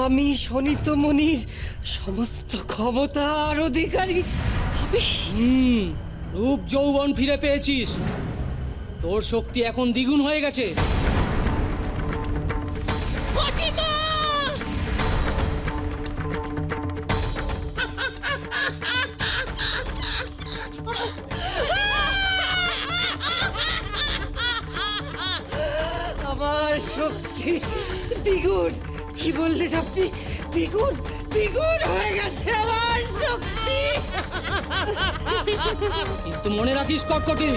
আমি শনিতমণির সমস্ত ক্ষমতার অধিকারী। আমি রূপ যৌবন ফিরে পেয়েছিস, তোর শক্তি এখন দ্বিগুণ হয়ে গেছে। আমার শক্তি দ্বিগুণ। কি বললেন আপনি? দ্বিগুণ দ্বিগুণ হয়ে গেছে আমার শক্তি। কিন্তু মনে রাখিস কটকটি,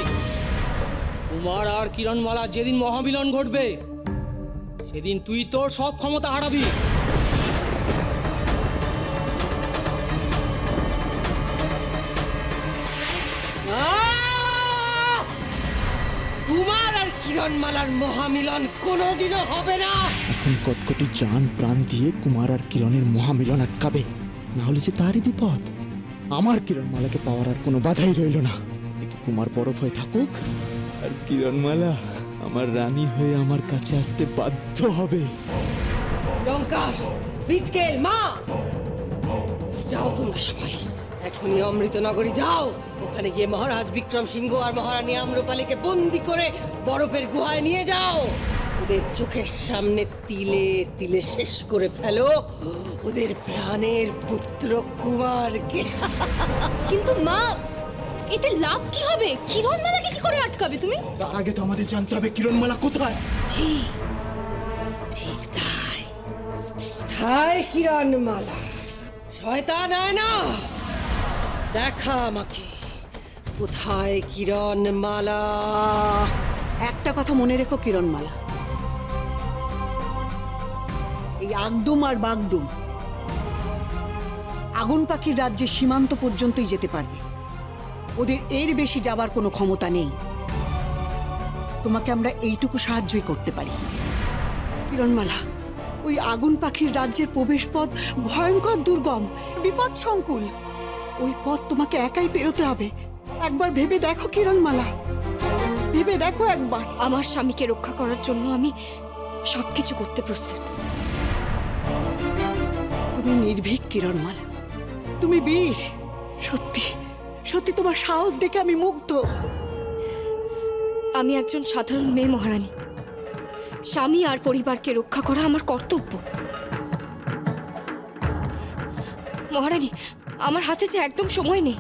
কুমার আর কিরণমালা যেদিন মহামিলন ঘটবে সেদিন তুই তোর সব ক্ষমতা হারাবি। কুমার আর কিরণমালার মহামিলন কোনোদিনও হবে না। এখন কটকটি জান প্রাণ দিয়ে কুমার আর কিরণের মহামিলন আটকাবে, না হলে যে তারই বিপদ। আমার কিরণমালাকে পাওয়ার আর কোনো বাধাই রইল না। দেখি কুমার বরফ হয়ে থাকুক, আর কিরণমালা আমার রানী হয়ে আমার কাছে আসতে বাধ্য হবে। লঙ্কার, বিটকেল, মা, যাও তোমরা সবাই এখনই অমৃতনগরী যাও। ওখানে গিয়ে মহারাজ বিক্রম সিংহ আর মহারানী আম্রপালিকে বন্দি করে বরফের গুহায় নিয়ে যাও। ওদের চোখের সামনে তিলে তিলে শেষ করে ফেলো ওদের প্রাণের পুত্র কুমারকে। কিন্তু মা, এতে লাভ কি হবে? কিরণমালাকে কি করে আটকাবে তুমি? তার আগে তো আমাদের জানতে হবে কিরণমালা কোথায়। ঠিক ঠিক তাই। কোথায় কিরণমালা? শয়তান আয় না, দেখা আমাকে কোথায় কিরণমালা। একটা কথা মনে রেখো কিরণমালা, এই আগডুম আর বাগডুম আগুন পাখির রাজ্যের সীমান্ত পর্যন্তই যেতে পারবে। ওদের এর বেশি যাবার কোনো ক্ষমতা নেই। তোমাকে আমরা এইটুকু সাহায্যই করতে পারি। কিরণমালা, ওই আগুন পাখির রাজ্যের প্রবেশ পথ ভয়ঙ্কর দুর্গম, বিপদ সংকুল। ওই পথ তোমাকে একাই পেরোতে হবে। একবার ভেবে দেখো কিরণমালা, ভেবে দেখো একবার। আমার স্বামীকে রক্ষা করার জন্য আমি সবকিছু করতে প্রস্তুত। তুমি নির্ভীক কিরণমালা, তুমি বীর। সত্যি সত্যি তোমার সাহস দেখে আমি মুগ্ধ। আমি একজন সাধারণ মেয়ে মহারানী। স্বামী আর পরিবারকে রক্ষা করা আমার কর্তব্য। মহারানী, আমার হাতে যে একদম সময় নেই।